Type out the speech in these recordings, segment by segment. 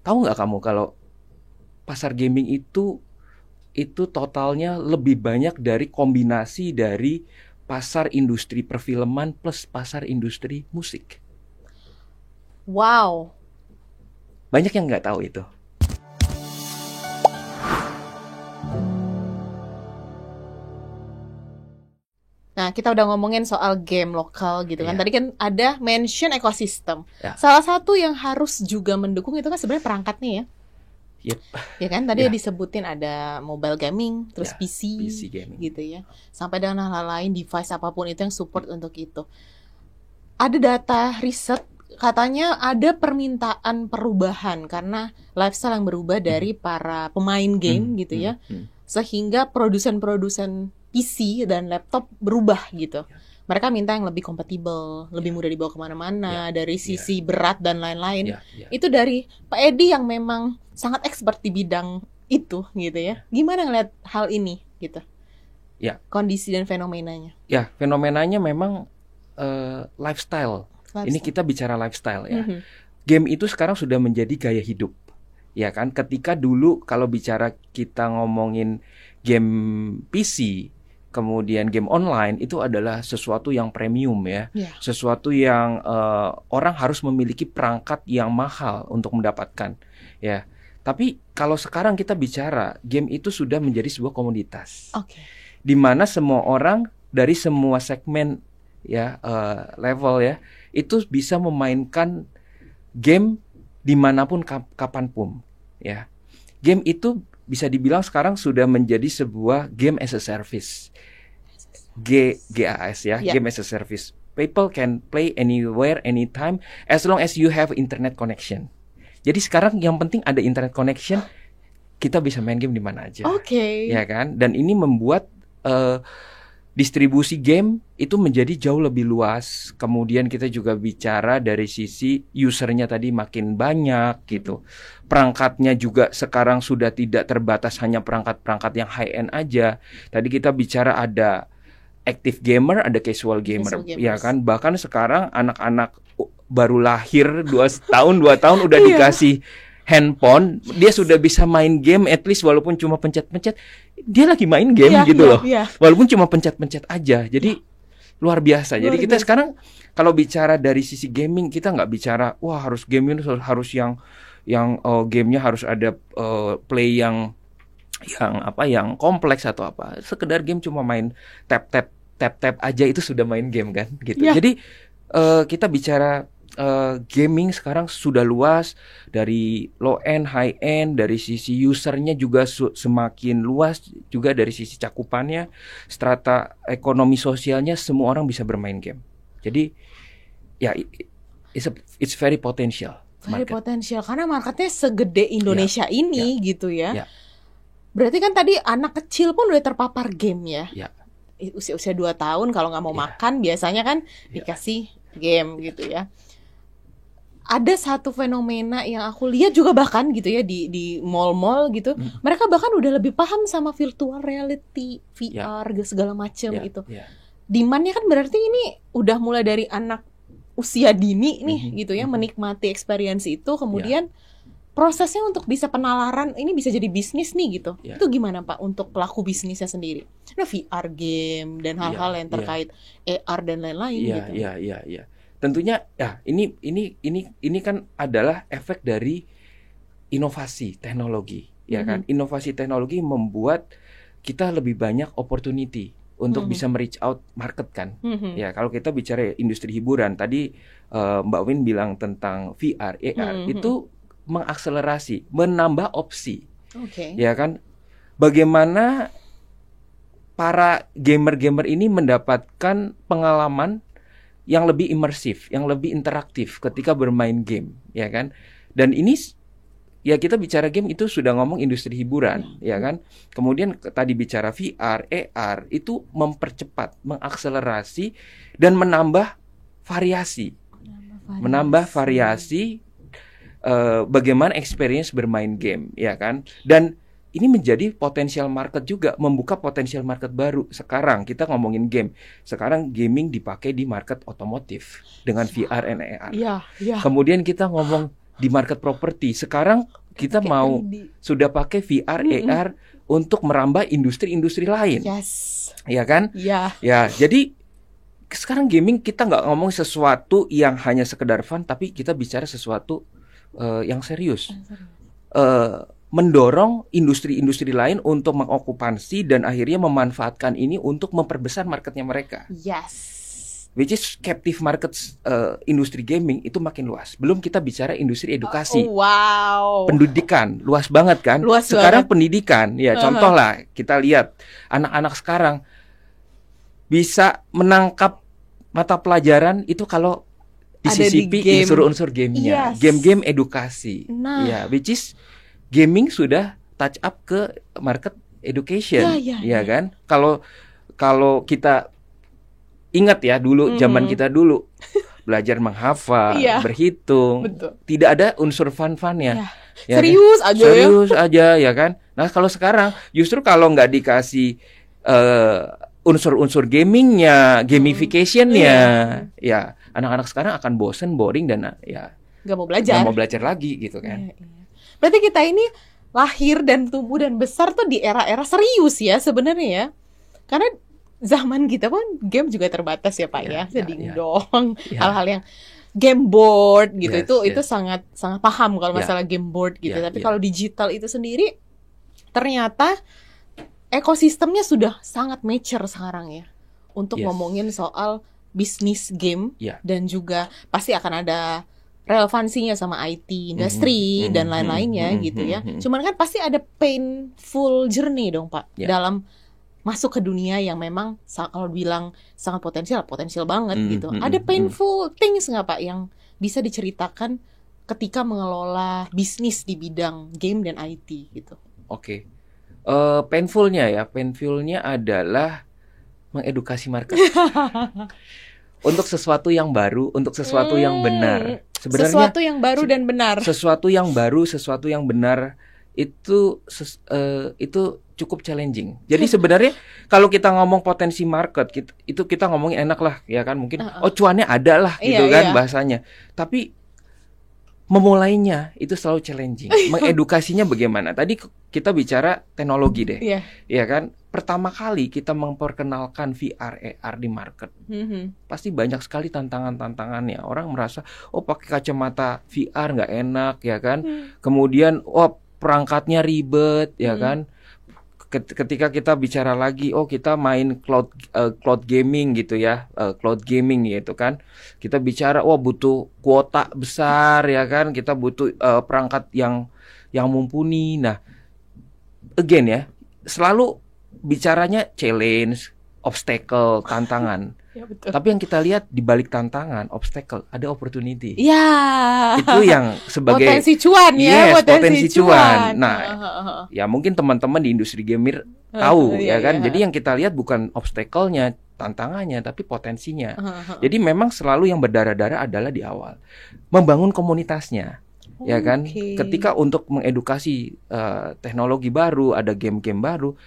tahu nggak kamu kalau pasar gaming itu totalnya lebih banyak dari kombinasi dari pasar industri perfilman plus pasar industri musik. Wow. Banyak yang nggak tahu itu. Nah, kita udah ngomongin soal game lokal gitu kan. Iya. Tadi kan ada mention ekosistem. Ya. Salah satu yang harus juga mendukung itu kan sebenarnya perangkatnya ya. Yep. Ya kan, tadi Ya. disebutin ada mobile gaming, terus Ya, PC gaming. gitu ya. Sampai dengan hal lain, device apapun itu yang support untuk itu. Ada data riset, katanya ada permintaan perubahan karena lifestyle yang berubah dari para pemain game gitu ya. Sehingga produsen-produsen PC dan laptop berubah gitu. Mereka minta yang lebih kompatibel, lebih mudah dibawa kemana-mana, dari sisi berat dan lain-lain. Itu dari Pak Edi yang memang sangat expert di bidang itu gitu ya. Gimana ngeliat hal ini gitu? Ya. Kondisi dan fenomenanya. Ya, fenomenanya memang lifestyle. Ini kita bicara lifestyle ya. Game itu sekarang sudah menjadi gaya hidup. Ya kan, ketika dulu kalau bicara kita ngomongin game PC, kemudian game online itu adalah sesuatu yang premium ya. Sesuatu yang orang harus memiliki perangkat yang mahal untuk mendapatkan ya. Tapi kalau sekarang kita bicara, game itu sudah menjadi sebuah komoditas. Di mana semua orang dari semua segmen ya, level ya, itu bisa memainkan game dimanapun kapanpun ya. Game itu bisa dibilang sekarang sudah menjadi sebuah game as a service. GAS ya, game as a service. People can play anywhere, anytime, as long as you have internet connection. Jadi sekarang yang penting ada internet connection, kita bisa main game di mana aja. Ya kan? Dan ini membuat distribusi game itu menjadi jauh lebih luas. Kemudian kita juga bicara dari sisi usernya tadi makin banyak gitu. Perangkatnya juga sekarang sudah tidak terbatas hanya perangkat-perangkat yang high end aja. Tadi kita bicara ada active gamer, ada casual gamer, ya kan? Bahkan sekarang anak-anak baru lahir 2 tahun udah dikasih handphone, dia sudah bisa main game, at least walaupun cuma pencet-pencet, dia lagi main game gitu loh. Walaupun cuma pencet-pencet aja. Jadi luar biasa. Jadi kita sekarang kalau bicara dari sisi gaming, kita nggak bicara wah harus game ini harus yang gamenya harus ada play yang kompleks atau apa. Sekedar game cuma main tap aja itu sudah main game kan gitu. Jadi kita bicara gaming sekarang sudah luas, dari low end, high end, dari sisi usernya juga semakin luas, juga dari sisi cakupannya, strata ekonomi sosialnya, semua orang bisa bermain game. Jadi ya it's very potential. Very potential karena marketnya segede Indonesia ini gitu ya. Berarti kan tadi anak kecil pun udah terpapar game ya. Usia-usia 2 tahun kalau nggak mau makan biasanya kan dikasih game gitu ya. Ada satu fenomena yang aku lihat juga bahkan gitu ya di mall-mall gitu, mereka bahkan udah lebih paham sama virtual reality, VR segala macam itu. Demand-nya kan berarti ini udah mulai dari anak usia dini nih gitu ya, menikmati experience itu, kemudian prosesnya untuk bisa penalaran ini bisa jadi bisnis nih gitu. Itu gimana Pak untuk pelaku bisnisnya sendiri? Nah, VR game dan hal-hal yang terkait AR dan lain-lain gitu. Iya. Tentunya ya ini kan adalah efek dari inovasi teknologi, ya kan? Inovasi teknologi membuat kita lebih banyak opportunity untuk bisa reach out market kan. Ya, kalau kita bicara industri hiburan tadi Mbak Win bilang tentang VR, AR itu mengakselerasi, menambah opsi. Ya kan? Bagaimana para gamer-gamer ini mendapatkan pengalaman yang lebih imersif, yang lebih interaktif ketika bermain game, ya kan? Dan ini ya kita bicara game itu sudah ngomong industri hiburan, ya kan? Kemudian tadi bicara VR, AR itu mempercepat, mengakselerasi dan menambah variasi. Bagaimana experience bermain game, ya kan? Dan ini menjadi potensial market juga, membuka potensial market baru. Sekarang kita ngomongin game. Sekarang gaming dipakai di market otomotif dengan VR and AR. Kemudian kita ngomong di market properti. Sekarang kita mau sudah pakai VR, AR untuk merambah industri-industri lain. Yes. Ya kan? Ya. Ya, jadi sekarang gaming kita nggak ngomong sesuatu yang hanya sekedar fun, tapi kita bicara sesuatu yang serius. Mendorong industri-industri lain untuk mengokupansi dan akhirnya memanfaatkan ini untuk memperbesar marketnya mereka. Yes. Which is captive market industri gaming itu makin luas. Belum kita bicara industri edukasi. Wow. Pendidikan luas banget kan? Luas sekarang banget. Pendidikan, ya contoh lah kita lihat anak-anak sekarang bisa menangkap mata pelajaran itu kalau disisipi unsur-unsur gamenya, game-game edukasi. Ya, which is gaming sudah touch up ke market education, ya kan? Kalau kita ingat ya dulu zaman kita dulu belajar menghafal, berhitung, tidak ada unsur fun-funnya. Ya serius kan? aja serius aja ya kan. Nah kalau sekarang justru kalau nggak dikasih unsur-unsur gamingnya, gamificationnya, ya anak-anak sekarang akan bosen, boring dan ya nggak mau belajar lagi gitu kan. Berarti kita ini lahir dan tumbuh dan besar tuh di era-era serius ya sebenarnya ya, karena zaman kita pun game juga terbatas ya Pak ya, sedingdong hal-hal yang game board gitu itu sangat paham kalau masalah game board gitu. Tapi kalau digital itu sendiri ternyata ekosistemnya sudah sangat mature sekarang ya untuk ngomongin soal bisnis game dan juga pasti akan ada relevansinya sama IT industri dan lain-lainnya gitu ya. Cuman kan pasti ada painful journey dong Pak dalam masuk ke dunia yang memang kalau bilang sangat potensial banget gitu. Ada painful things nggak Pak yang bisa diceritakan ketika mengelola bisnis di bidang game dan IT gitu? Oke. Painfulnya adalah mengedukasi market untuk sesuatu yang baru, untuk sesuatu yang benar. Sebenarnya sesuatu yang baru dan benar. Sesuatu yang baru, sesuatu yang benar itu cukup challenging. Jadi sebenarnya kalau kita ngomong potensi market, kita ngomongin enak lah, ya kan? Mungkin cuannya ada lah, gitu kan bahasanya. Tapi memulainya itu selalu challenging. Mengedukasinya bagaimana? Tadi kita bicara teknologi deh, ya kan? Pertama kali kita memperkenalkan VR, AR di market, pasti banyak sekali tantangannya. Orang merasa, pakai kacamata VR nggak enak, ya kan? Kemudian, perangkatnya ribet, ya kan? Ketika kita bicara lagi, kita main cloud gaming gitu ya, cloud gaming gitu kan, kita bicara butuh kuota besar ya kan, kita butuh perangkat yang mumpuni. Nah, again ya, selalu bicaranya challenge, obstacle, tantangan. Ya, betul. Tapi yang kita lihat di balik tantangan, obstacle, ada opportunity. Ya. Itu yang sebagai potensi cuan ya, potensi cuan. Nah, ya mungkin teman-teman di industri gamer tahu ya kan. Jadi yang kita lihat bukan obstacle-nya, tantangannya, tapi potensinya. Jadi memang selalu yang berdarah-darah adalah di awal. Membangun komunitasnya. Ya kan? Ketika untuk mengedukasi teknologi baru, ada game-game baru,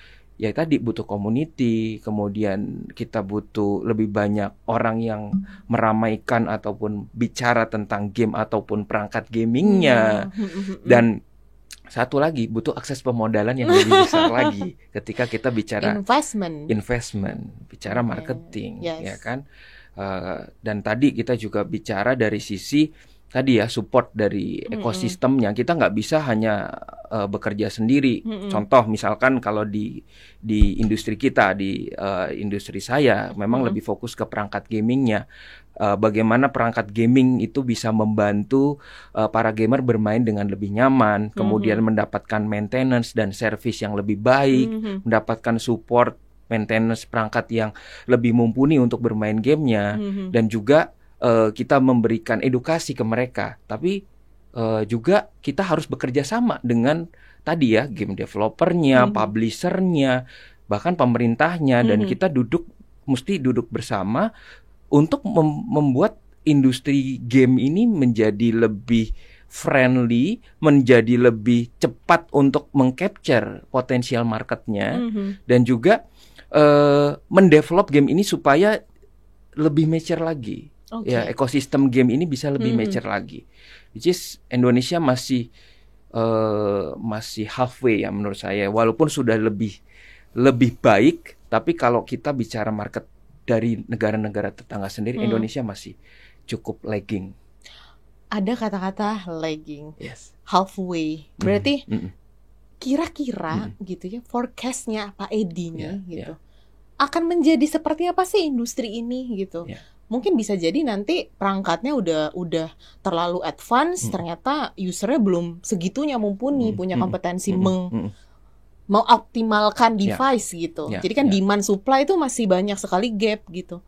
ya tadi butuh community, kemudian kita butuh lebih banyak orang yang meramaikan ataupun bicara tentang game ataupun perangkat gamingnya. Dan satu lagi, butuh akses pemodalan yang lebih besar lagi ketika kita bicara investment, bicara marketing, ya kan? Dan tadi kita juga bicara dari sisi tadi ya, support dari ekosistemnya. Kita nggak bisa hanya bekerja sendiri. Contoh misalkan kalau di industri kita, di industri saya memang lebih fokus ke perangkat gamingnya. Bagaimana perangkat gaming itu bisa membantu para gamer bermain dengan lebih nyaman, kemudian mendapatkan maintenance dan service yang lebih baik, mendapatkan support maintenance perangkat yang lebih mumpuni untuk bermain gamenya, dan juga kita memberikan edukasi ke mereka, tapi juga kita harus bekerja sama dengan tadi ya, game developernya, publishernya, bahkan pemerintahnya, dan kita mesti duduk bersama untuk membuat industri game ini menjadi lebih friendly, menjadi lebih cepat untuk mengcapture potensial marketnya, dan juga mendevelop game ini supaya lebih mature lagi. Ya, ekosistem game ini bisa lebih mature lagi. which is Indonesia masih halfway ya menurut saya, walaupun sudah lebih baik, tapi kalau kita bicara market dari negara-negara tetangga sendiri, Indonesia masih cukup lagging. Ada kata-kata lagging, yes. Halfway, berarti kira-kira gitu ya, forecastnya Pak Edi nih gitu, akan menjadi seperti apa sih industri ini gitu? Mungkin bisa jadi nanti perangkatnya udah terlalu advance, ternyata usernya belum segitunya mumpuni, punya kompetensi mau optimalkan device gitu. Jadi kan demand supply itu masih banyak sekali gap gitu.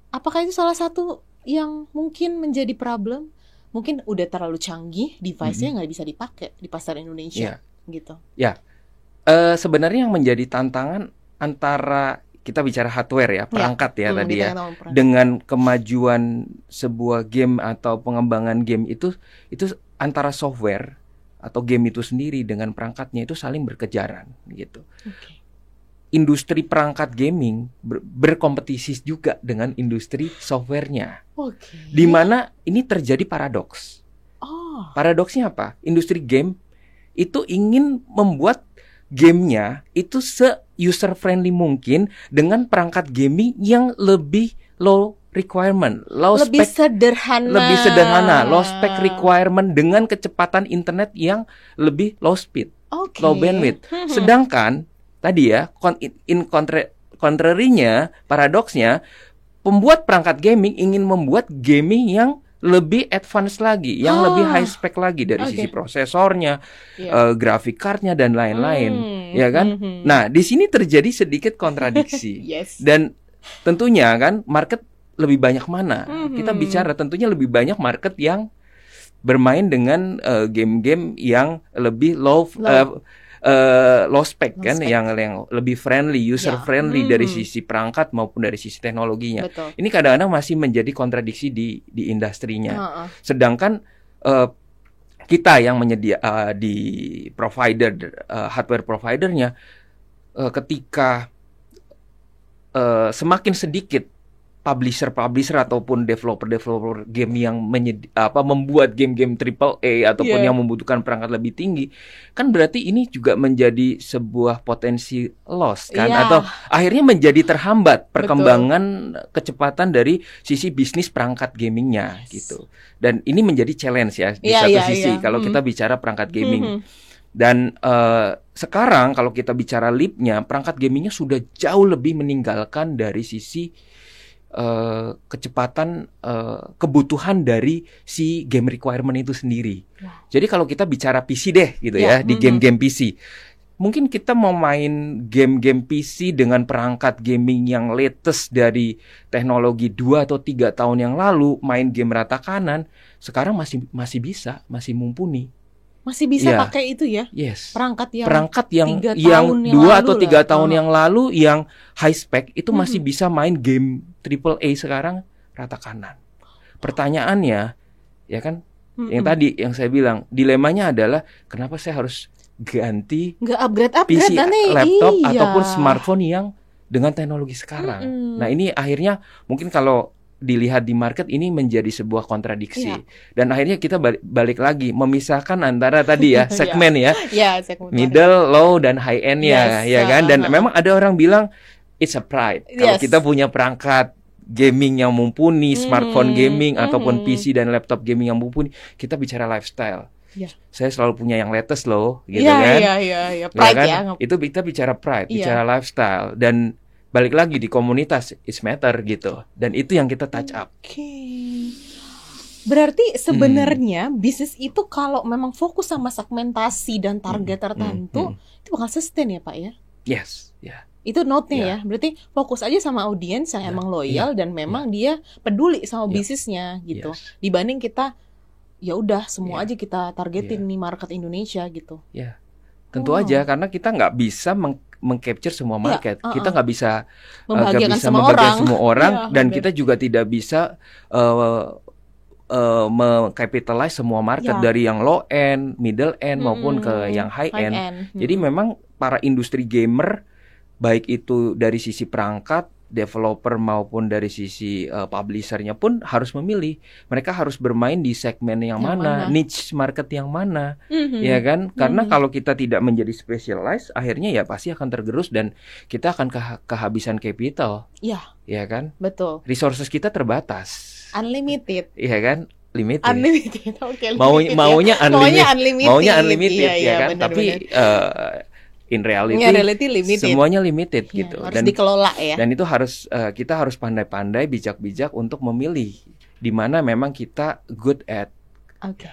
Apakah itu salah satu yang mungkin menjadi problem? Mungkin udah terlalu canggih, device-nya nggak bisa dipakai di pasar Indonesia gitu. Sebenarnya yang menjadi tantangan antara kita bicara hardware ya, perangkat tadi ya, dengan kemajuan sebuah game atau pengembangan game itu antara software atau game itu sendiri dengan perangkatnya itu saling berkejaran gitu. Industri perangkat gaming berkompetisi juga dengan industri softwarenya. Di mana ini terjadi paradoks. Paradoksnya apa? Industri game itu ingin membuat gamenya itu se-user friendly mungkin dengan perangkat gaming yang lebih low requirement, lebih sederhana, low spec requirement dengan kecepatan internet yang lebih low speed, low bandwidth. Sedangkan tadi ya, contrary-nya, paradoksnya, pembuat perangkat gaming ingin membuat gaming yang lebih advance lagi, yang lebih high spec lagi dari sisi prosesornya, graphic cardnya dan lain-lain, ya kan? Nah, di sini terjadi sedikit kontradiksi. Dan tentunya kan market lebih banyak mana? Kita bicara tentunya lebih banyak market yang bermain dengan game-game yang lebih low spec kan, yang lebih friendly, user friendly dari sisi perangkat maupun dari sisi teknologinya. Ini kadang-kadang masih menjadi kontradiksi di industrinya. Sedangkan kita yang menyedia di provider hardware providernya, ketika semakin sedikit publisher ataupun developer game yang membuat game-game AAA ataupun yang membutuhkan perangkat lebih tinggi, kan berarti ini juga menjadi sebuah potensi loss kan, atau akhirnya menjadi terhambat perkembangan kecepatan dari sisi bisnis perangkat gamingnya gitu. Dan ini menjadi challenge ya di satu sisi kalau kita bicara perangkat gaming. Dan sekarang kalau kita bicara leap-nya, perangkat gamingnya sudah jauh lebih meninggalkan dari sisi kecepatan kebutuhan dari si game requirement itu sendiri. Jadi kalau kita bicara PC deh gitu ya, di game-game PC, mungkin kita mau main game-game PC dengan perangkat gaming yang latest dari teknologi 2 atau 3 tahun yang lalu, main game rata kanan, sekarang masih bisa, masih mumpuni. Masih bisa pakai itu ya? Perangkat yang 2 atau 3 tahun yang lalu yang high spec itu masih bisa main game AAA sekarang rata kanan. Pertanyaannya ya kan, yang tadi yang saya bilang, dilemanya adalah kenapa saya harus ganti upgrade PC, laptop ataupun smartphone yang dengan teknologi sekarang. Nah, ini akhirnya mungkin kalau dilihat di market ini menjadi sebuah kontradiksi. Dan akhirnya kita balik lagi memisahkan antara tadi ya segmen segmen middle, low dan high end ya kan. Dan memang ada orang bilang it's a pride kalau kita punya perangkat gaming yang mumpuni, smartphone gaming ataupun PC dan laptop gaming yang mumpuni. Kita bicara lifestyle. Saya selalu punya yang latest loh gitu kan. Pride kan? Itu kita bicara pride, bicara lifestyle, dan balik lagi di komunitas it's matter gitu, dan itu yang kita touch up. Berarti sebenarnya bisnis itu kalau memang fokus sama segmentasi dan target tertentu itu bakal sustain ya Pak ya? Itu note-nya ya. Berarti fokus aja sama audiens yang emang loyal dan memang dia peduli sama bisnisnya gitu. Dibanding kita ya udah semua aja kita targetin nih market Indonesia gitu. Tentu aja, karena kita nggak bisa mengcapture semua market. Kita nggak bisa membahagiakan semua orang dan kita juga tidak bisa mengcapitalize semua market dari yang low end, middle end maupun ke yang high end. Jadi memang para industri gamer, baik itu dari sisi perangkat developer maupun dari sisi publishernya pun harus memilih. Mereka harus bermain di segmen yang mana, niche market yang mana, ya kan? Karena kalau kita tidak menjadi specialized, akhirnya ya pasti akan tergerus dan kita akan kehabisan capital. Iya. Ya kan? Betul. Resources kita terbatas. Unlimited. Iya kan? Limited. Unlimited. Oke. Maunya unlimited. Maunya unlimited, ya kan? Bener, tapi in reality limited. Semuanya limited gitu. Harus dikelola ya. Dan itu harus kita harus pandai-pandai, bijak-bijak untuk memilih di mana memang kita good at. Oke.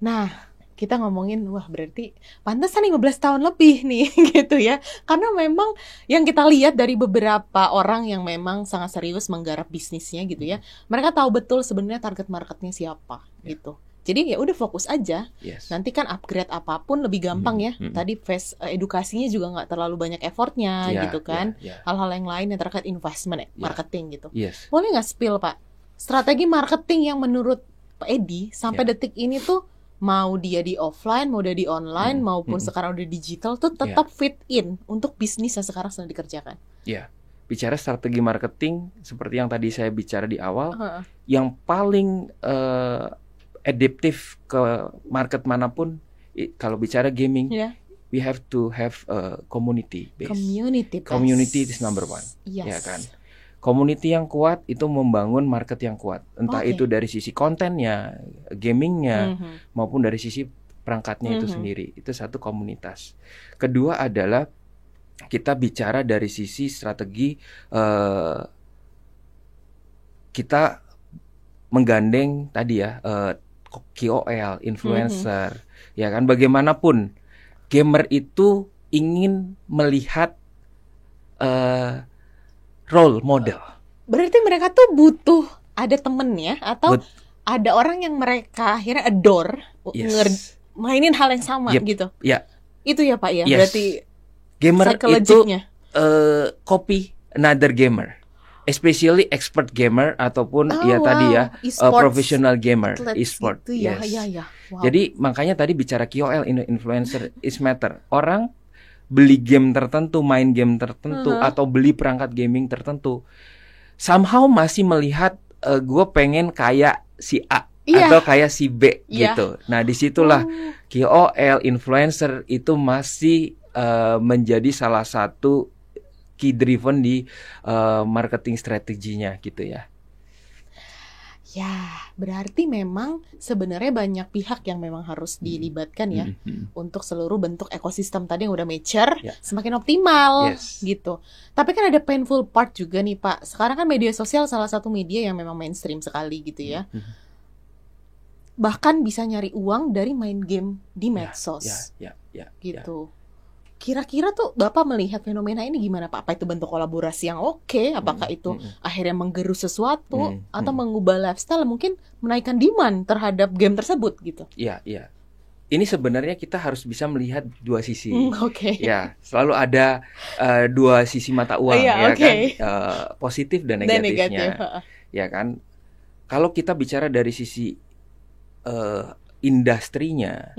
Nah, kita ngomongin wah berarti pantesan 15 tahun lebih nih gitu ya. Karena memang yang kita lihat dari beberapa orang yang memang sangat serius menggarap bisnisnya gitu ya. Mereka tahu betul sebenarnya target marketnya siapa gitu. Jadi ya udah fokus aja. Yes. Nanti kan upgrade apapun lebih gampang ya. Tadi edukasinya juga nggak terlalu banyak effortnya gitu kan. Hal-hal yang lain yang terkait investment marketing gitu. Yes. Boleh nggak spill Pak? Strategi marketing yang menurut Pak Edi sampai detik ini tuh mau dia di offline, mau dia di online, maupun sekarang udah digital tuh tetap fit in untuk bisnis yang sekarang sedang dikerjakan. Iya. Bicara strategi marketing seperti yang tadi saya bicara di awal, yang paling adaptif ke market manapun, kalau bicara gaming, we have to have a community base. Community is number one, ya kan? Community yang kuat itu membangun market yang kuat, entah itu dari sisi kontennya, gamingnya, maupun dari sisi perangkatnya itu sendiri. Itu satu komunitas. Kedua adalah kita bicara dari sisi strategi, kita menggandeng tadi ya. KOL, influencer, ya kan, bagaimanapun gamer itu ingin melihat role model. Berarti mereka tuh butuh ada temennya atau ada orang yang mereka akhirnya adore, mainin hal yang sama gitu. Itu ya Pak ya. Berarti gamer itu copy another gamer. Especially expert gamer ataupun tadi ya professional gamer, e-sport. Gitu ya. Wow. Jadi makanya tadi bicara KOL, influencer is matter. Orang beli game tertentu, main game tertentu, atau beli perangkat gaming tertentu, somehow masih melihat gue pengen kayak si A atau kayak si B gitu. Nah disitulah KOL, influencer itu masih menjadi salah satu key driven di marketing strateginya gitu ya. Ya, berarti memang sebenarnya banyak pihak yang memang harus dilibatkan ya untuk seluruh bentuk ekosistem tadi yang udah mature semakin optimal gitu. Tapi kan ada painful part juga nih Pak. Sekarang kan media sosial salah satu media yang memang mainstream sekali gitu ya. Bahkan bisa nyari uang dari main game di medsos. Gitu. Kira-kira tuh Bapak melihat fenomena ini gimana Pak? Apa itu bentuk kolaborasi yang oke? Apakah itu akhirnya menggerus sesuatu atau mengubah lifestyle, mungkin menaikkan demand terhadap game tersebut gitu? Iya. Ini sebenarnya kita harus bisa melihat dua sisi. Ya, selalu ada dua sisi mata uang kan, positif dan negatifnya. Ya kan? Kalau kita bicara dari sisi industrinya,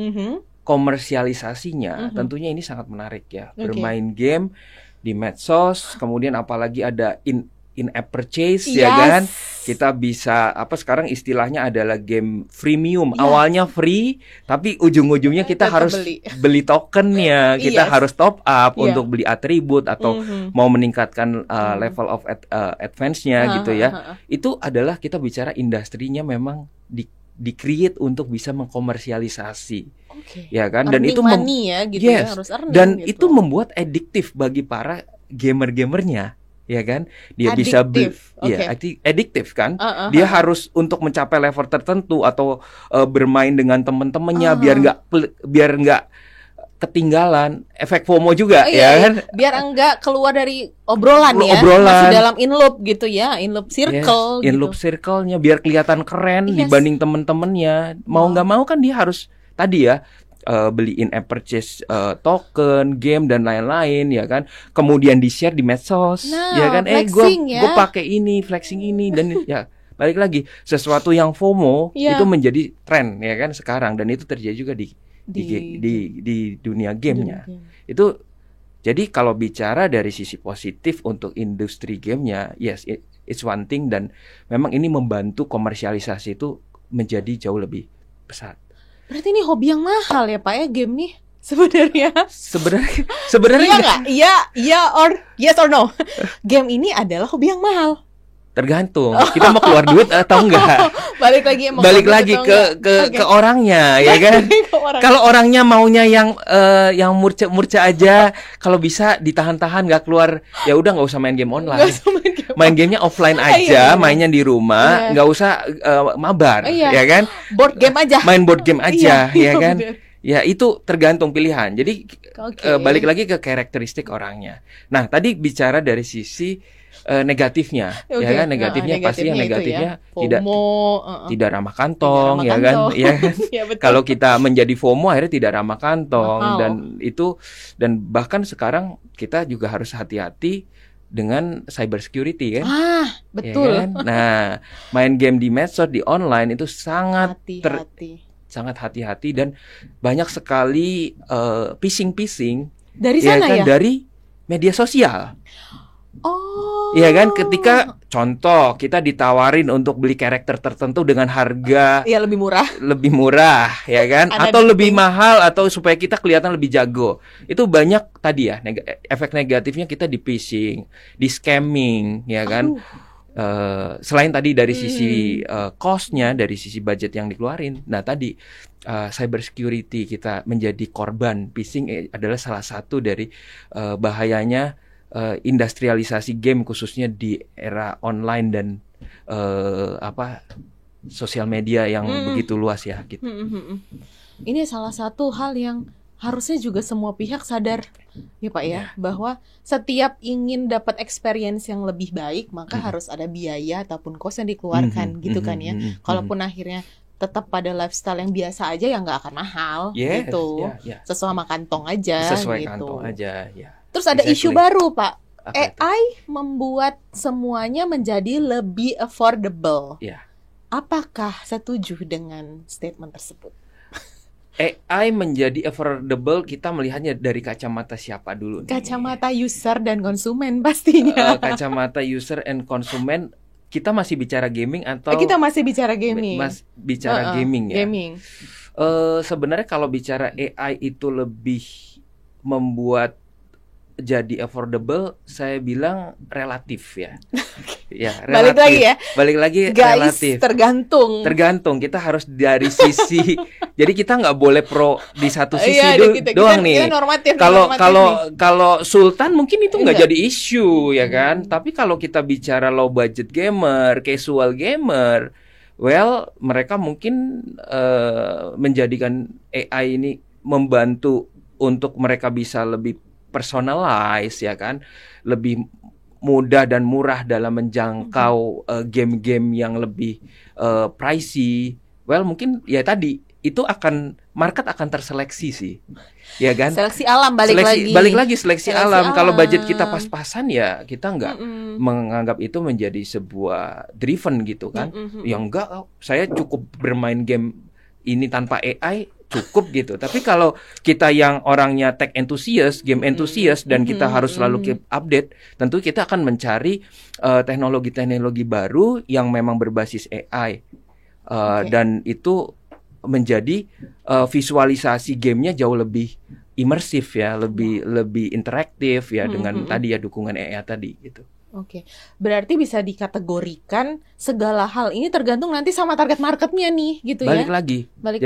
komersialisasinya, tentunya ini sangat menarik ya. Bermain game di medsos, kemudian apalagi ada in-app purchase ya kan. Kita bisa sekarang istilahnya adalah game freemium. Awalnya free, tapi ujung-ujungnya kita harus beli tokennya, kita harus top up untuk beli atribut atau mau meningkatkan level of advance-nya gitu ya. Itu adalah kita bicara industrinya memang di-create untuk bisa mengkomersialisasi. Ya kan, dan itu gitu ya, harus earning dan gitu. Itu membuat adiktif bagi para gamer-gamernya, ya kan? Dia bisa adiktif kan? Dia harus untuk mencapai level tertentu atau bermain dengan teman-temannya biar nggak ketinggalan, efek FOMO juga kan? Biar enggak keluar dari obrolan masih dalam in loop gitu ya, in loop circle in loop circle-nya biar kelihatan keren dibanding temen-temennya. Mau nggak mau kan dia harus tadi ya beli in-app purchase token, game dan lain-lain ya kan. Kemudian di-share di medsos ya kan. Gue pakai ini, flexing ini dan ya balik lagi sesuatu yang FOMO itu menjadi tren ya kan sekarang, dan itu terjadi juga di dunia gamenya. Itu Jadi kalau bicara dari sisi positif untuk industri gamenya, yes, it's one thing, dan memang ini membantu komersialisasi itu menjadi jauh lebih besar. Berarti ini hobi yang mahal ya Pak ya, game nih sebenarnya? Sebenarnya iya nggak? Iya or yes or no? Game ini adalah hobi yang mahal. Tergantung kita mau keluar duit atau enggak. Balik lagi ke orangnya, ya kan? Kalau orangnya maunya yang murca aja, kalau bisa ditahan-tahan nggak keluar, ya udah nggak usah main game online. Main gamenya offline aja, mainnya di rumah, nggak usah mabar, ya kan? Board game aja. Main board game aja, ya kan? Ya itu tergantung pilihan. Jadi balik lagi ke karakteristik orangnya. Nah tadi bicara dari sisi negatifnya, ya kan? Negatifnya pasti yang negatifnya ya. tidak ramah kantong, ya kan? Ya kan? Ya, kalau kita menjadi FOMO akhirnya tidak ramah kantong, dan bahkan sekarang kita juga harus hati-hati dengan cyber security, kan? Betul. Ya kan? Nah, main game di medsos, di online itu sangat hati-hati dan banyak sekali phishing dari sana kan, ya? Dari media sosial. Iya kan, ketika contoh kita ditawarin untuk beli karakter tertentu dengan harga lebih murah, ya kan, atau lebih mahal, atau supaya kita kelihatan lebih jago. Itu banyak tadi ya efek negatifnya, kita di phishing, di scamming, ya kan. Selain tadi dari sisi cost-nya, dari sisi budget yang dikeluarin. Nah tadi cyber security kita menjadi korban phishing adalah salah satu dari bahayanya industrialisasi game, khususnya di era online dan sosial media yang begitu luas ya gitu. Ini salah satu hal yang harusnya juga semua pihak sadar ya Pak ya, bahwa setiap ingin dapat experience yang lebih baik maka harus ada biaya ataupun cost yang dikeluarkan gitu kan ya. Kalaupun akhirnya tetap pada lifestyle yang biasa aja ya nggak akan mahal gitu. Sesuai sama kantong aja. Kantong aja ya. Terus ada isu baru Pak, AI membuat semuanya menjadi lebih affordable. Apakah setuju dengan statement tersebut? AI menjadi affordable, kita melihatnya dari kacamata siapa dulu nih? Kacamata user dan konsumen pastinya. Kacamata user and konsumen, kita masih bicara gaming atau? Kita masih bicara gaming. Gaming ya. Gaming. Sebenarnya kalau bicara AI itu lebih membuat jadi affordable, saya bilang relatif ya. Ya, relatif. Balik lagi guys, relatif. Tergantung. Kita harus dari sisi. Jadi kita nggak boleh pro di satu sisi doang nih. Kalau Sultan mungkin itu nggak jadi isu, ya kan. Tapi kalau kita bicara low budget gamer, casual gamer, well, mereka mungkin menjadikan AI ini membantu untuk mereka bisa lebih personalize, ya kan, lebih mudah dan murah dalam menjangkau game-game yang lebih pricey. Well, mungkin ya tadi itu market akan terseleksi sih, ya kan? Seleksi alam balik lagi seleksi alam. Kalau budget kita pas-pasan ya kita nggak menganggap itu menjadi sebuah driven gitu kan? Ya enggak, saya cukup bermain game ini tanpa AI cukup gitu. Tapi kalau kita yang orangnya tech enthusiast, game enthusiast, dan kita harus selalu keep update, tentu kita akan mencari teknologi-teknologi baru yang memang berbasis AI. Dan itu menjadi visualisasi gamenya jauh lebih imersif ya, lebih interaktif ya, dengan tadi ya dukungan AI tadi gitu. Oke, berarti bisa dikategorikan segala hal ini tergantung nanti sama target marketnya nih, gitu ya. Balik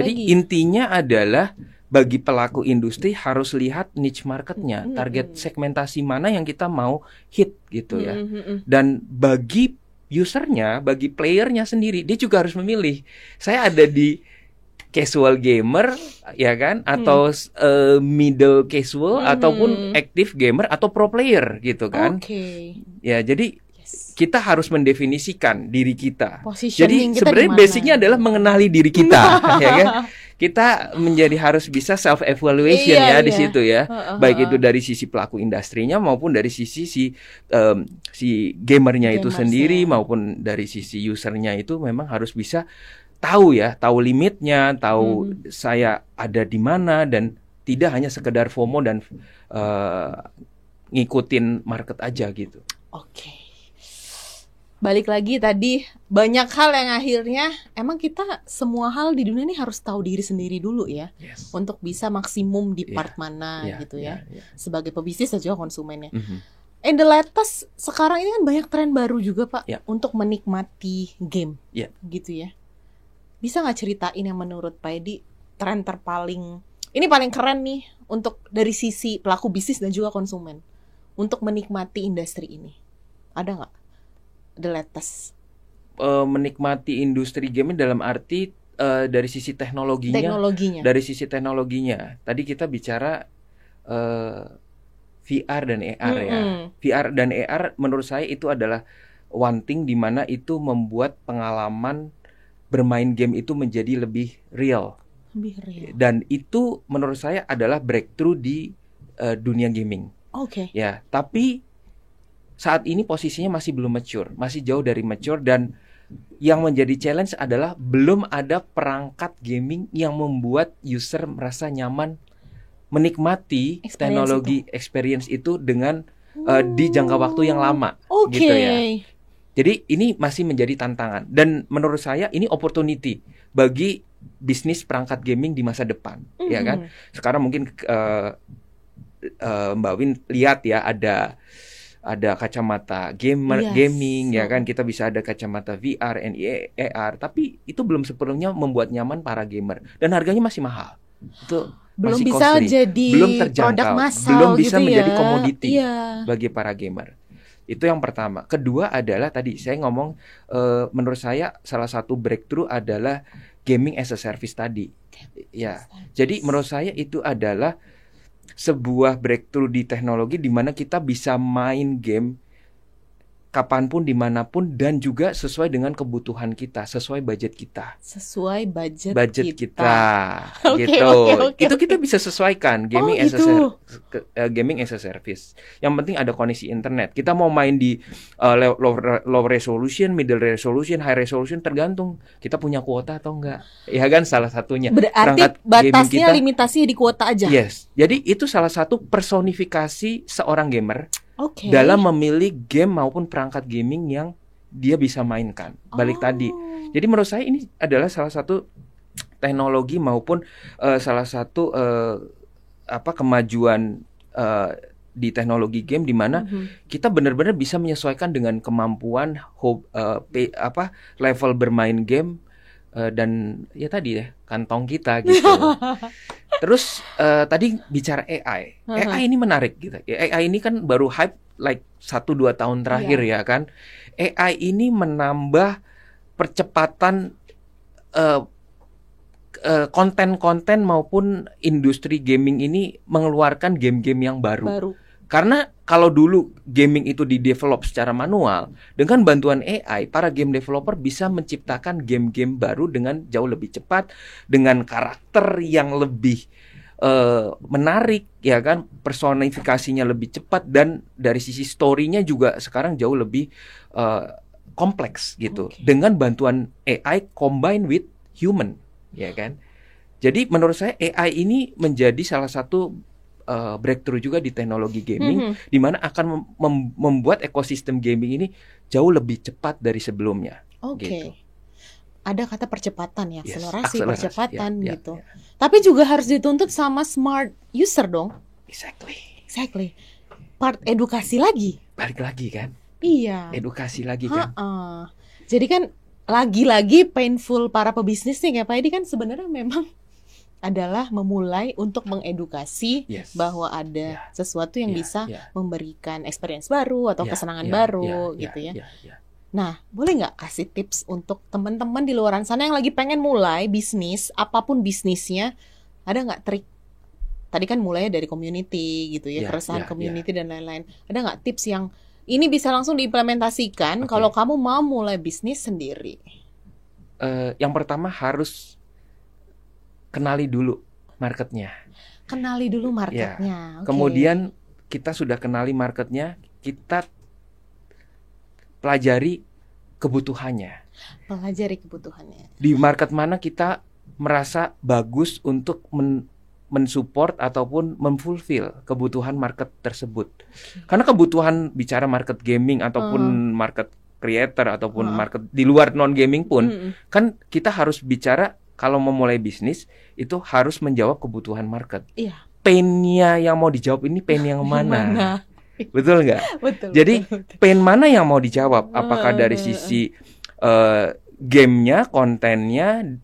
lagi. Intinya adalah bagi pelaku industri harus lihat niche marketnya, target segmentasi mana yang kita mau hit gitu ya. Dan bagi usernya, bagi playernya sendiri, dia juga harus memilih. Saya ada di casual gamer, ya kan, atau middle casual, ataupun active gamer atau pro player gitu kan. Ya, jadi kita harus mendefinisikan diri kita. Jadi sebenarnya basicnya adalah mengenali diri kita, ya kan. Kita harus bisa self evaluation di situ ya. Baik itu dari sisi pelaku industrinya maupun dari sisi si gamernya itu sendiri, maupun dari sisi usernya itu memang harus bisa tahu limitnya, tahu saya ada di mana, dan tidak hanya sekedar FOMO dan ngikutin market aja gitu. Oke. Balik lagi tadi, banyak hal yang akhirnya emang kita semua hal di dunia ini harus tahu diri sendiri dulu ya, untuk bisa maksimum di part mana gitu ya, sebagai pebisnis dan juga konsumennya. And the latest sekarang ini kan banyak tren baru juga Pak untuk menikmati game, gitu ya. Bisa nggak ceritain yang menurut Pak Edi tren ini paling keren nih untuk dari sisi pelaku bisnis dan juga konsumen untuk menikmati industri ini? Ada nggak the latest? Menikmati industri game dalam arti dari sisi teknologinya. Dari sisi teknologinya. Tadi kita bicara VR dan AR ya. VR dan AR menurut saya itu adalah one thing di mana itu membuat pengalaman bermain game itu menjadi lebih real. Dan itu menurut saya adalah breakthrough di dunia gaming. Ya, tapi saat ini posisinya masih belum mature, masih jauh dari mature, dan yang menjadi challenge adalah belum ada perangkat gaming yang membuat user merasa nyaman menikmati experience itu dengan di jangka waktu yang lama, gitu ya. Jadi ini masih menjadi tantangan, dan menurut saya ini opportunity bagi bisnis perangkat gaming di masa depan, ya kan? Sekarang mungkin Mbak Win lihat ya, ada kacamata gaming, ya kan? Kita bisa ada kacamata VR, AR, tapi itu belum sepenuhnya membuat nyaman para gamer, dan harganya masih mahal. Itu belum masih bisa costly, jadi belum terjangkau, produk massal, belum bisa gitu menjadi ya. komoditi bagi para gamer. Itu yang pertama. Kedua adalah tadi saya ngomong, menurut saya salah satu breakthrough adalah gaming as a service tadi. Ya, jadi menurut saya itu adalah sebuah breakthrough di teknologi di mana kita bisa main game kapanpun, dimanapun, dan juga sesuai dengan kebutuhan kita, sesuai budget kita. Sesuai budget kita. Gitu. Itu kita bisa sesuaikan gaming gaming as a service. Yang penting ada koneksi internet. Kita mau main di low resolution, middle resolution, high resolution, tergantung kita punya kuota atau enggak. Ya kan, salah satunya. Berarti batasnya limitasi di kuota aja. Yes. Jadi itu salah satu personifikasi seorang gamer dalam memilih game maupun perangkat gaming yang dia bisa mainkan. Balik tadi. Jadi menurut saya ini adalah salah satu teknologi maupun salah satu kemajuan di teknologi game di mana kita benar-benar bisa menyesuaikan dengan kemampuan level bermain game dan ya tadi ya kantong kita gitu. Terus tadi bicara AI. AI ini menarik gitu. AI ini kan baru hype like 1-2 tahun terakhir ya kan. AI ini menambah percepatan konten-konten maupun industri gaming ini mengeluarkan game-game yang baru. Karena kalau dulu gaming itu di-develop secara manual, dengan bantuan AI, para game developer bisa menciptakan game-game baru dengan jauh lebih cepat, dengan karakter yang lebih menarik, ya kan, personifikasinya lebih cepat, dan dari sisi story-nya juga sekarang jauh lebih kompleks gitu. Dengan bantuan AI combine with human, ya kan. Jadi menurut saya AI ini menjadi salah satu breakthrough juga di teknologi gaming, di mana akan membuat ekosistem gaming ini jauh lebih cepat dari sebelumnya. Gitu. Ada kata percepatan ya, akselerasi percepatan gitu. Tapi juga harus dituntut sama smart user dong. Exactly. Part edukasi lagi. Balik lagi kan? Iya. Edukasi lagi kan? Jadi kan lagi-lagi painful para pebisnis nih, Pak Edi, kan sebenarnya memang adalah memulai untuk mengedukasi bahwa ada sesuatu yang bisa memberikan experience baru atau kesenangan baru gitu ya. Nah, boleh nggak kasih tips untuk teman-teman di luar sana yang lagi pengen mulai bisnis, apapun bisnisnya, ada nggak trik? Tadi kan mulainya dari community gitu ya, keresahan community dan lain-lain. Ada nggak tips yang ini bisa langsung diimplementasikan kalau kamu mau mulai bisnis sendiri? Yang pertama harus kenali dulu marketnya. Kemudian kita sudah kenali marketnya, kita pelajari kebutuhannya. Pelajari kebutuhannya. Di market mana kita merasa bagus untuk mensupport ataupun memfulfill kebutuhan market tersebut. Karena kebutuhan bicara market gaming ataupun market creator ataupun market di luar non gaming pun kan kita harus bicara kalau memulai bisnis itu harus menjawab kebutuhan market. Iya. Pain-nya yang mau dijawab ini pain yang mana? Betul nggak? Betul. Jadi pain mana yang mau dijawab? Apakah dari sisi gamenya, kontennya,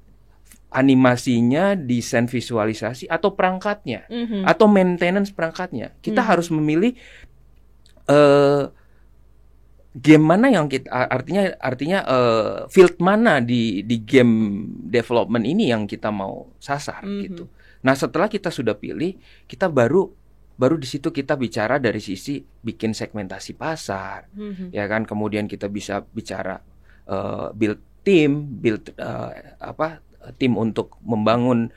animasinya, desain visualisasi, atau perangkatnya, atau maintenance perangkatnya. Kita harus memilih game mana yang kita artinya field mana di game development ini yang kita mau sasar gitu. Nah, setelah kita sudah pilih, kita baru di situ kita bicara dari sisi bikin segmentasi pasar, ya kan. Kemudian kita bisa bicara build tim untuk membangun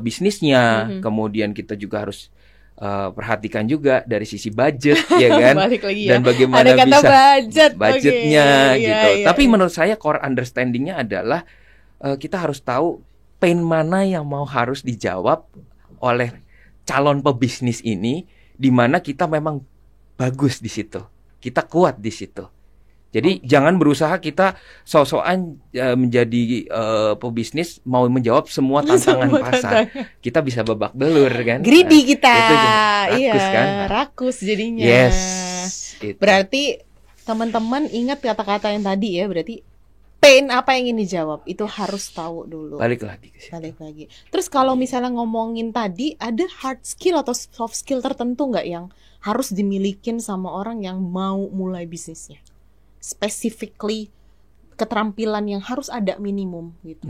bisnisnya. Kemudian kita juga harus perhatikan juga dari sisi budget, ya kan. Balik lagi ya. Dan bagaimana ada kata bisa budgetnya gitu. Iya. Tapi menurut saya core understandingnya adalah kita harus tahu pain mana yang mau harus dijawab oleh calon pebisnis ini, di mana kita memang bagus di situ, kita kuat di situ. Jadi jangan berusaha kita sok-sokan menjadi pebisnis mau menjawab semua tantangan pasar. Kita bisa babak belur kan. Greedy kita. Itu rakus kan. Rakus jadinya. Yes. Itu. Berarti teman-teman ingat kata-kata yang tadi ya, berarti pain apa yang ingin dijawab itu harus tahu dulu. Balik lagi. Terus kalau misalnya ngomongin tadi, ada hard skill atau soft skill tertentu nggak yang harus dimilikin sama orang yang mau mulai bisnisnya? Specifically keterampilan yang harus ada minimum gitu.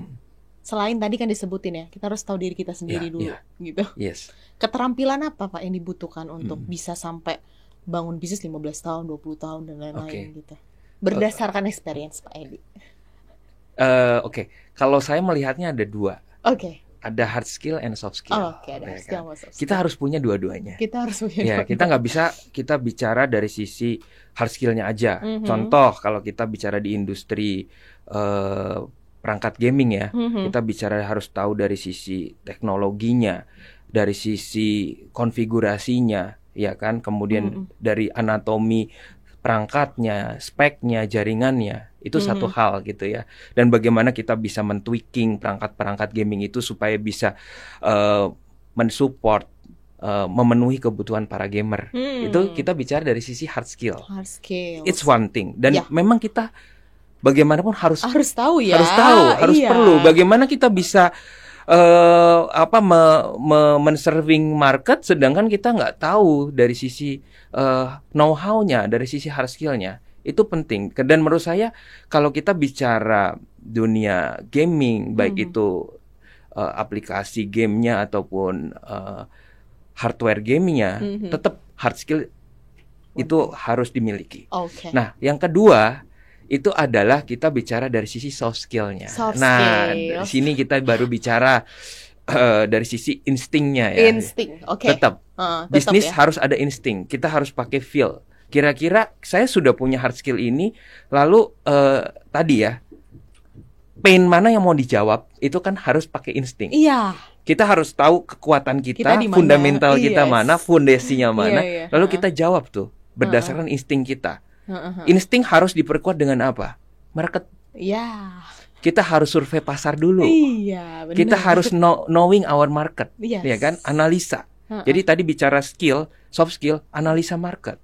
Selain tadi kan disebutin ya, kita harus tahu diri kita sendiri dulu gitu. Yes. Keterampilan apa Pak yang dibutuhkan untuk bisa sampai bangun bisnis 15 tahun, 20 tahun dan lain-lain gitu. Berdasarkan experience Pak Edi. Oke. Kalau saya melihatnya ada dua. Oke. Ada hard skill and soft skill. Ada hard skill sama soft skill. Kita harus punya dua-duanya. Kita harus punya. Kita nggak bisa kita bicara dari sisi hard skillnya aja. Contoh kalau kita bicara di industri perangkat gaming ya, kita bicara harus tahu dari sisi teknologinya, dari sisi konfigurasinya, ya kan. Kemudian dari anatomi perangkatnya, speknya, jaringannya. Itu satu hal gitu ya. Dan bagaimana kita bisa men-tweaking perangkat-perangkat gaming itu supaya bisa mensupport, memenuhi kebutuhan para gamer. Itu kita bicara dari sisi hard skill. Hard skill. It's one thing. Dan memang kita bagaimanapun harus tahu ya. Harus perlu. Bagaimana kita bisa men-serving market sedangkan kita nggak tahu dari sisi know-how-nya, dari sisi hard skill-nya. Itu penting. Dan menurut saya kalau kita bicara dunia gaming, baik itu aplikasi gamenya ataupun hardware gamingnya, tetap hard skill itu harus dimiliki. Nah, yang kedua itu adalah kita bicara dari sisi soft skill-nya. Dari sini kita baru bicara dari sisi instingnya ya. Insting, Tetap bisnis harus ada insting. Kita harus pakai feel. Kira-kira saya sudah punya hard skill ini, lalu tadi ya, pain mana yang mau dijawab, itu kan harus pakai insting. Iya. Kita harus tahu kekuatan kita fundamental kita mana, fondasinya mana, lalu kita jawab tuh berdasarkan insting kita. Insting harus diperkuat dengan apa? Market. Iya. Kita harus survei pasar dulu. Iya, benar. Kita harus knowing our market, ya kan? Analisa. Jadi tadi bicara skill, soft skill, analisa market.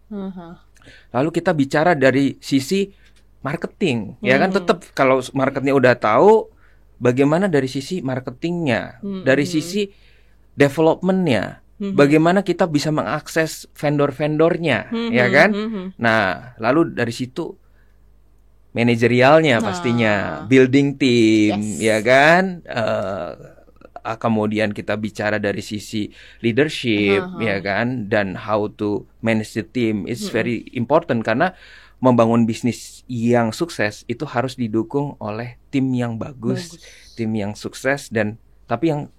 Lalu kita bicara dari sisi marketing, ya kan? Tetap kalau marketnya udah tahu, bagaimana dari sisi marketingnya, dari sisi developmentnya, bagaimana kita bisa mengakses vendor-vendornya, ya kan? Nah, lalu dari situ manajerialnya pastinya, building team, ya kan? Kemudian kita bicara dari sisi leadership, ya kan, dan how to manage the team is very important karena membangun bisnis yang sukses itu harus didukung oleh tim yang bagus. Tim yang sukses dan tapi yang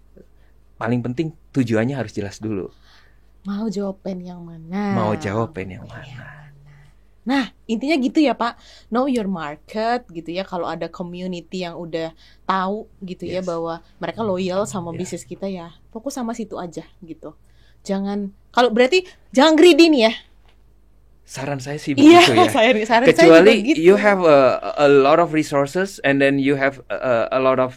paling penting tujuannya harus jelas dulu. Mau jawab pen yang mana? Nah, intinya gitu ya Pak, know your market gitu ya. Kalau ada community yang udah tahu gitu ya bahwa mereka loyal sama bisnis kita ya, fokus sama situ aja gitu. Kalau berarti jangan greedy nih ya. Saran saya sih begitu ya. Saran Kecuali saya gitu. You have a lot of resources and then you have a lot of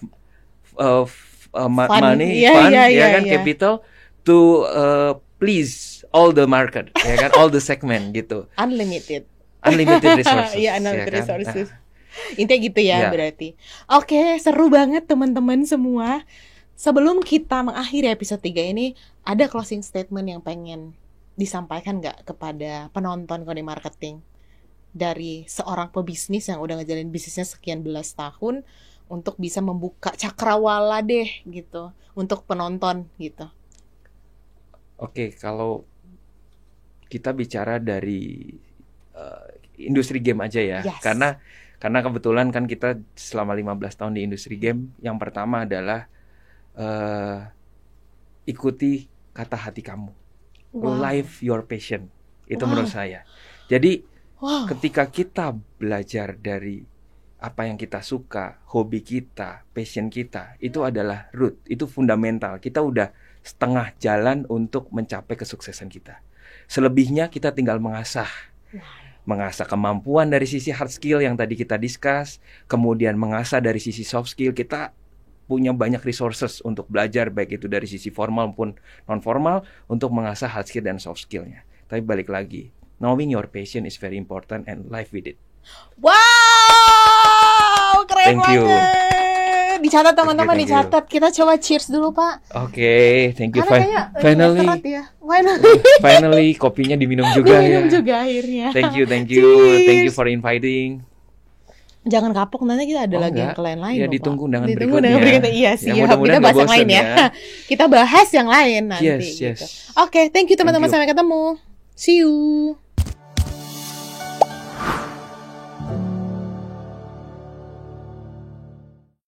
money, fund, capital to please all the market, ya kan, all the segment gitu. Unlimited resources. Iya, unlimited resources. Intinya gitu ya berarti. Oke, seru banget teman-teman semua. Sebelum kita mengakhiri episode 3 ini, ada closing statement yang pengen disampaikan nggak kepada penonton Kode Marketing dari seorang pebisnis yang udah ngejalanin bisnisnya sekian belas tahun untuk bisa membuka cakrawala deh gitu untuk penonton gitu. Oke, kalau kita bicara dari industri game aja ya, karena kebetulan kan kita selama 15 tahun di industri game, yang pertama adalah ikuti kata hati kamu. Live your passion. Itu menurut saya. Jadi ketika kita belajar dari apa yang kita suka, hobi kita, passion kita, itu adalah root, itu fundamental. Kita udah setengah jalan untuk mencapai kesuksesan kita. Selebihnya kita tinggal mengasah kemampuan dari sisi hard skill yang tadi kita discuss, kemudian mengasah dari sisi soft skill. Kita punya banyak resources untuk belajar, baik itu dari sisi formal maupun non formal, untuk mengasah hard skill dan soft skillnya. Tapi balik lagi, knowing your passion is very important and live with it. Wow, keren banget. Dicatat teman-teman, dicatat. Kita coba cheers dulu Pak. Oke, thank you. Finally kopinya diminum juga ya. Diminum juga akhirnya. Thank you for inviting. Jangan kapok, nanti kita ada lagi yang lain ya, ditunggu undangan berikutnya. Iya siap, kita bahas yang lain ya. Kita bahas yang lain nanti. Yes. Oke, thank you teman-teman, sampai ketemu. See you.